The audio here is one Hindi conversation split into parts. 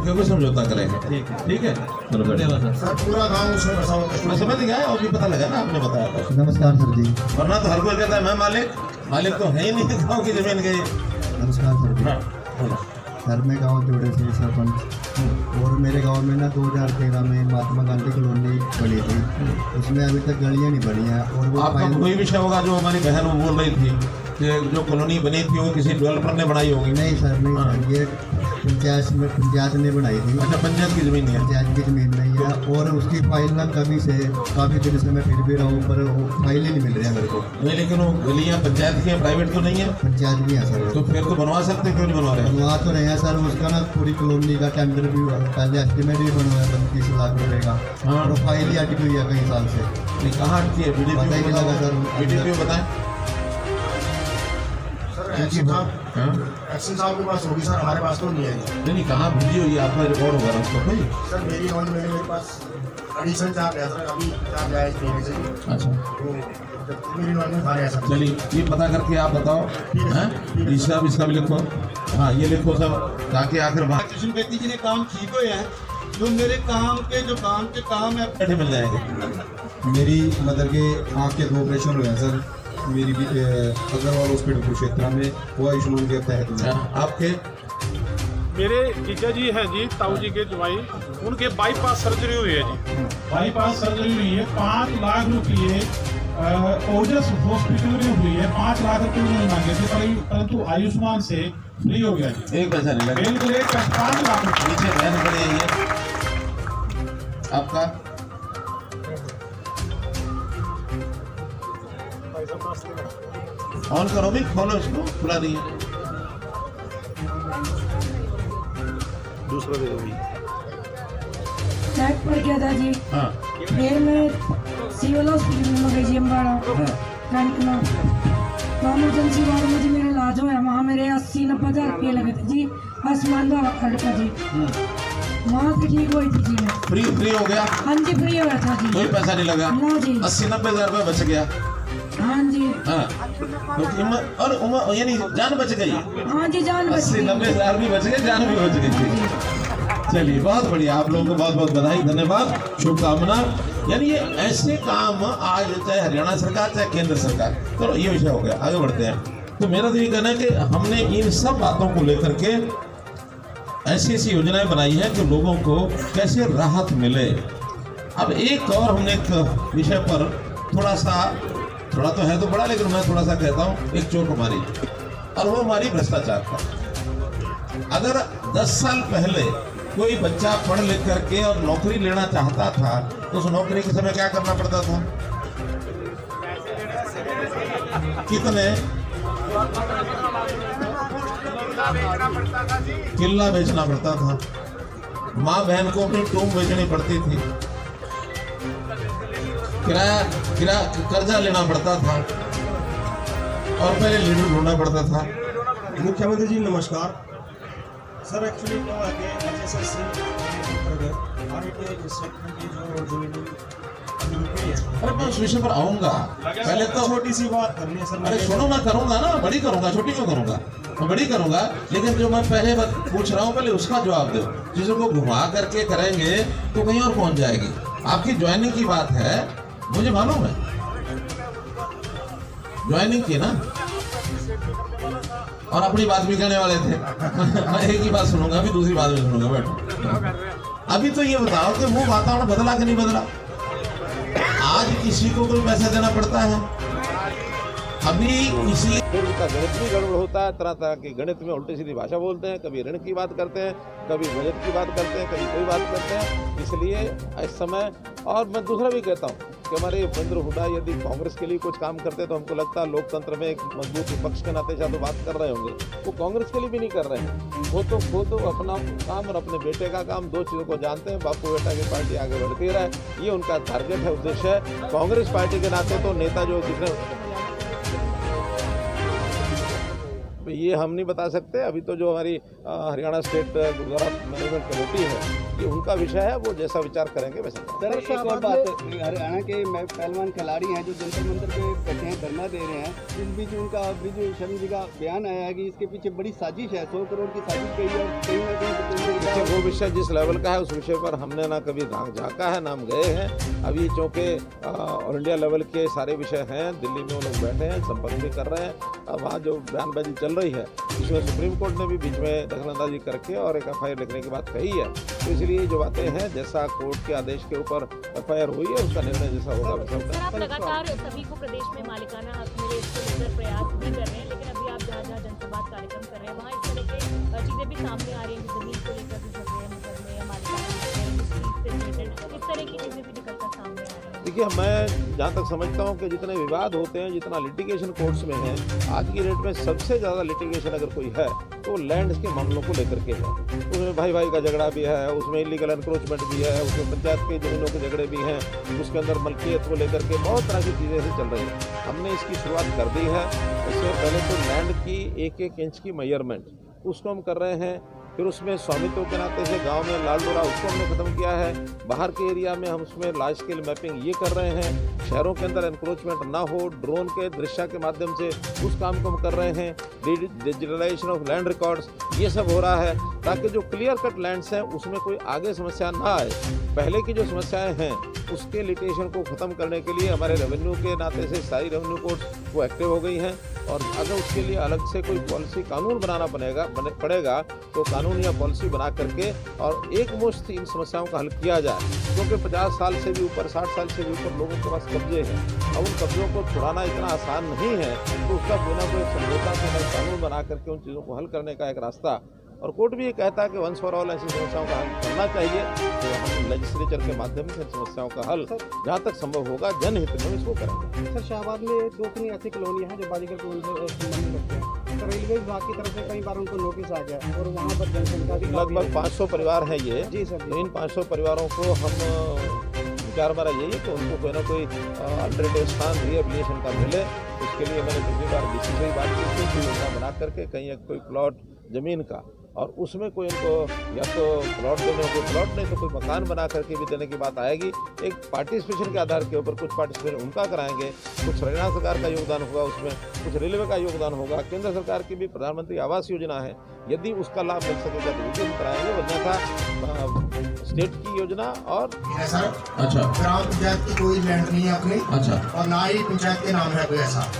क्योंकि समझौता करेंगे। ठीक है चलो धन्यवाद सर। पूरा गाँव उसमें बसा हुआ मैं समझ गया और भी पता लगा ना आपने बताया था। नमस्कार सर जी। वरना तो हर कोई कहता है मैं मालिक तो है ही नहीं गाँव की जमीन के। नमस्कार सर जी। सर मैं गाँव जोड़े से सरपंच और मेरे गांव में ना 2013 में महात्मा गांधी कॉलोनी बनी थी, उसमें अभी तक गलियां नहीं बनी हैं। और वो आपका कोई विषय होगा जो हमारी बहन वो बोल रही थी कि जो कॉलोनी बनी थी वो किसी डेवलपर ने बनाई होगी। नहीं सर, नहीं सर, ये पंचायत ने बनाई थी। अच्छा पंचायत की जमीन है? पंचायत की जमीन नहीं है और उसकी फाइल ना काफ़ी दिन से मैं फिर भी रहा हूँ पर वो फाइल ही नहीं मिल रही है मेरे को। नहीं लेकिन वो गलियाँ पंचायत की है, प्राइवेट तो नहीं है? पंचायत भी है सर। तो फिर तो बनवा सकते हैं, क्यों नहीं बनवा रहे? बनवा तो रहे हैं सर, उसका ना पूरी कॉलोनी का टेंडर भी पहले एस्टिमेट भी बना हुआ है 30 लाख रुपए का। हाँ और फाइल ही अटकी हुई है कई साल से। नहीं कहाँ अटकी है? पता ही नहीं लगा सर। BDPO बताएं। एक्शन साहब के पास होगी सर, हमारे पास तो नहीं है। नहीं कहाँ भेजी हुई है? आपका रिकॉर्ड होगा ना उसको कोई? सर मेरी नॉलेज में मेरे पास एडिशन चार्ज है सर, अभी चार्ज आया इस महीने से। अच्छा तो मेरी नॉलेज में सारे सर। चलिए ये पता करके आप बताओ हैं ईसा इसका भी लिखो। हाँ ये लिखो सब ताकि आखिर कृष्ण बेदी जी ने काम ठीक हुए हैं, जो मेरे काम के काम है बैठे मिल जाएंगे। मेरी मदर के आँख के 2 ऑपरेशन हुए हैं सर, मेरी अग्रवाल हॉस्पिटल कुरुक्षेत्र में, वो आयुष्मान के तहत। आपके मेरे जीजा जी हैं जी, ताऊ जी के जवाई, उनके बाईपास सर्जरी हुई है जी। बाईपास सर्जरी हुई है, 5 लाख रुपये ओजस हॉस्पिटल में हुई है। 5 लाख रुपये उन्होंने मांगे थे परंतु आयुष्मान से फ्री हो गया जी। एक पैसा नहीं लगा। बिल्कुल 5 लाख रुपये। नीचे बहन खड़ी है ये आपका। ऑन करो भी, खोलो इसको, खुला नहीं है। दूसरा दे दो भी। चेक पड़ गया था जी। हाँ फिर मैं सिविल हॉस्पिटल में गई जी अम्बाड़ा फ्रंट में, तो इमरजेंसी वार्ड में जी मेरा इलाज हुआ। वहाँ मेरे 80-90 हज़ार रुपये लगे थे जी, आसमान बाबा खड़ का जी। वहाँ से ठीक हुई थी जी मैं। फ्री हो गया? हाँ जी फ्री हो गया था जी, कोई पैसा नहीं लगा? ना जी। 80-90 हज़ार रुपये बच गया। हाँ जी। हाँ तो और उम्र यानी जान बच गई। हाँ जी जान बच गई। 80-90 हज़ार भी बच गए, जान भी बच गई। चलिए बहुत बढ़िया, आप लोगों को बहुत बहुत बधाई, धन्यवाद, शुभकामना। यानी ये ऐसे काम आज चाहे हरियाणा सरकार चाहे केंद्र सरकार, तो ये विषय हो गया, आगे बढ़ते हैं। तो मेरा तो ये कहना है कि हमने इन सब बातों को लेकर के ऐसी ऐसी योजनाएं बनाई है कि लोगों को कैसे राहत मिले। अब एक और हमने एक विषय पर थोड़ा तो है तो बड़ा, लेकिन मैं थोड़ा सा कहता हूँ, एक चोट मारी, और वो हमारी भ्रष्टाचार का। अगर 10 साल पहले कोई बच्चा पढ़ लिख करके और नौकरी लेना चाहता था तो उस नौकरी के समय क्या करना पड़ता था? कितने किला बेचना पड़ता था, माँ बहन को अपनी टूम बेचनी पड़ती थी, किराया कर्जा लेना पड़ता था, और पहले लीडर ढूंढना पड़ता था। मुख्यमंत्री जी नमस्कार सर। एक्चुअली क्या है कि एसएससी अरे मैं उस विषय पर आऊंगा, पहले तो छोटी सी बात करनी है सर। अरे सुनो, मैं करूंगा ना, बड़ी करूंगा, छोटी क्यों करूंगा? मैं बड़ी करूंगा, लेकिन जो मैं पहले पूछ रहा हूँ पहले उसका जवाब दो। चीजों को घुमा करके करेंगे तो कहीं और पहुंच जाएगी। आपकी ज्वाइनिंग की बात है, मुझे मालूम है ज्वाइनिंग की ना, और अपनी बात भी कहने वाले थे। मैं एक ही बात सुनूंगा, अभी दूसरी बात भी सुनूंगा, बैठो। अभी तो ये बताओ कि वो वातावरण बदला कि नहीं बदला? आज किसी को कोई पैसा देना पड़ता है, अभी किसी उनका गणित भी गड़बड़ होता है, तरह तरह की गणित में उल्टी सीधी भाषा बोलते हैं, कभी ऋण की बात करते हैं, कभी बजट की बात करते हैं, कभी कोई बात करते हैं। इसलिए इस समय, और मैं दूसरा भी कहता हूँ कि हमारे भूपेंद्र हुड्डा यदि कांग्रेस के लिए कुछ काम करते तो हमको लगता है लोकतंत्र में एक मजबूत विपक्ष के नाते शायद बात कर रहे होंगे, वो कांग्रेस के लिए भी नहीं कर रहे हैं। वो तो अपना काम और अपने बेटे का काम, 2 चीज़ों को जानते हैं। बापू बेटा की पार्टी आगे बढ़ती रहे, ये उनका टारगेट है, उद्देश्य है। कांग्रेस पार्टी के नाते तो नेता जो जितने ये हम नहीं बता सकते। अभी तो जो हमारी Haryana state Gurdwara management committee है, ये उनका विषय है, वो जैसा विचार करेंगे वैसा। सर एक और बात, हरियाणा के पहलवान खिलाड़ी हैं जो जंतर मंतर पे बैठे हैं, धरना दे रहे हैं, इस बीच उनका विजय शर्मा जी का बयान आया है कि इसके पीछे बड़ी साजिश है, 100 करोड़ की साजिश कही है। कहीं ना कहीं वो विषय जिस लेवल का है उस विषय पर हमने ना कभी झाँका है, ना हम गए हैं। अभी चूँकि ऑल इंडिया लेवल के सारे विषय हैं, दिल्ली में वो लोग बैठे हैं, संपर्क भी कर रहे हैं। वहाँ जो बयानबाजी चल रही है उसमें सुप्रीम कोर्ट ने भी बीच में दखलंदाजी करके और एक FIR लिखने की बात कही है। तो इसलिए जो बातें हैं, जैसा कोर्ट के आदेश के ऊपर FIR हुई है, उसका निर्णय जैसा होगा वैसा होगा। आप लगातार सभी को प्रदेश में मालिकाना हक मिले इसको लेकर प्रयास भी कर रहे हैं, लेकिन अभी आप जहाँ जनसंवाद कार्यक्रम कर रहे हैं वहाँ इस तरह की चीज़ें भी सामने आ रही हैं, जमीन को लेकर भी झगड़े मुकदमे या मालिकाना हक से रिलेटेड इस तरह की चीज़ें भी निकलकर सामने आ रही हैं। देखिए, मैं जहाँ तक समझता हूँ कि जितने विवाद होते हैं, जितना लिटिगेशन कोर्ट्स में है, आज की डेट में सबसे ज़्यादा लिटिगेशन अगर कोई है तो लैंड के मामलों को लेकर के है। उसमें भाई भाई का झगड़ा भी है, उसमें इलीगल एनक्रोचमेंट भी है, उसमें पंचायत के जमीनों के झगड़े भी हैं, उसके अंदर मलकियत को लेकर के बहुत तरह की चीज़ें ऐसी चल रही हैं। हमने इसकी शुरुआत कर दी है। इससे पहले तो लैंड की 1-1 इंच की मेजरमेंट उसको हम कर रहे हैं। फिर उसमें स्वामित्व के नाते से गांव में लाल डोरा उसको हमने ख़त्म किया है। बाहर के एरिया में हम उसमें लार्ज स्केल मैपिंग ये कर रहे हैं। शहरों के अंदर एनक्रोचमेंट ना हो, ड्रोन के दृश्य के माध्यम से उस काम को हम कर रहे हैं। डिजिटलाइजेशन ऑफ लैंड रिकॉर्ड्स ये सब हो रहा है, ताकि जो क्लियर कट लैंड्स हैं उसमें कोई आगे समस्या ना आए। पहले की जो समस्याएं हैं उसके लिटिगेशन को ख़त्म करने के लिए हमारे रेवेन्यू के नाते से सारी रेवेन्यू कोर्ट्स वो एक्टिव हो गई हैं। और अगर उसके लिए अलग से कोई पॉलिसी कानून बनाना पड़ेगा तो कानून या पॉलिसी बना करके और एक मुश्त इन समस्याओं का हल किया जाए। क्योंकि 50 साल से भी ऊपर, 60 साल से भी ऊपर लोगों के पास कब्जे हैं। अब उन कब्जों को छुड़ाना इतना आसान नहीं है, तो उसका कोई ना कोई समझौता से कानून बना करके उन चीज़ों को हल करने का एक रास्ता। और कोर्ट भी ये कहता है कि वंस फॉर ऑल ऐसी समस्याओं का हल करना चाहिए। तो हम लेजिस्लेचर के माध्यम से समस्याओं का हल जहाँ तक संभव होगा जनहित में इसको करेंगे। सर शाहबाद में 2 ऐसी कॉलोनी है जो बाजीगर कॉलोनी से संबंधित रखते हैं। तो रेलवे विभाग की तरफ से कई बार उनको नोटिस आ गया और वहाँ पर जनसंख्या भी लगभग 500 परिवार हैं ये। जी सर। तो इन 500 परिवारों को हम विचार हमारा यही है कि उनको कोई ना कोई अल्टरनेटिव स्थान रिहेबिलिटेशन का मिले। उसके लिए मैंने पिछली बार DC से ही बात की थी कि योजना बना करके कहीं एक कोई प्लॉट ज़मीन का और उसमें कोई उनको या तो प्लॉट देने कोई प्लॉट नहीं तो कोई मकान बना करके भी देने की बात आएगी। एक पार्टिसिपेशन के आधार के ऊपर कुछ पार्टिसिपेशन उनका कराएंगे, कुछ हरियाणा सरकार का योगदान होगा, उसमें कुछ रेलवे का योगदान होगा, केंद्र सरकार की भी प्रधानमंत्री आवास योजना है, यदि उसका लाभ मिल सकेगा तो वो कराएंगे। वरना था स्टेट की योजना और सर अच्छा, ग्राम पंचायत की कोई लैंड नहीं है अपनी, अच्छा, और ना ही पंचायत के नाम है कोई ऐसा।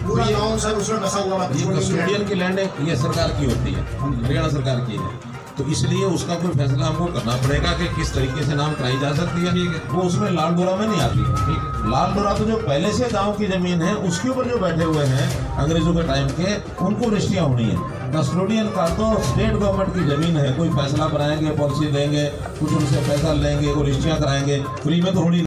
पूरा गाँव सर उसमें बसा हुआ है। ये कस्टोडियन की लैंड है, ये सरकार की होती है, हरियाणा सरकार की है। तो इसलिए उसका कोई फैसला हमको करना पड़ेगा कि किस तरीके से नाम कराई जा सकती है। वो उसमें लाल डोरा में नहीं आती। लाल डोरा तो जो पहले से गांव की जमीन है उसके ऊपर जो बैठे हुए हैं अंग्रेजों के टाइम के, उनको रजिस्ट्रियाँ होनी है। कस्टोडियन का तो स्टेट गवर्नमेंट की जमीन है, कोई फैसला बनाएंगे, पॉलिसी देंगे, कुछ उनसे पैसा लेंगे, वो रजिस्ट्रियाँ कराएंगे, फ्री में तो होनी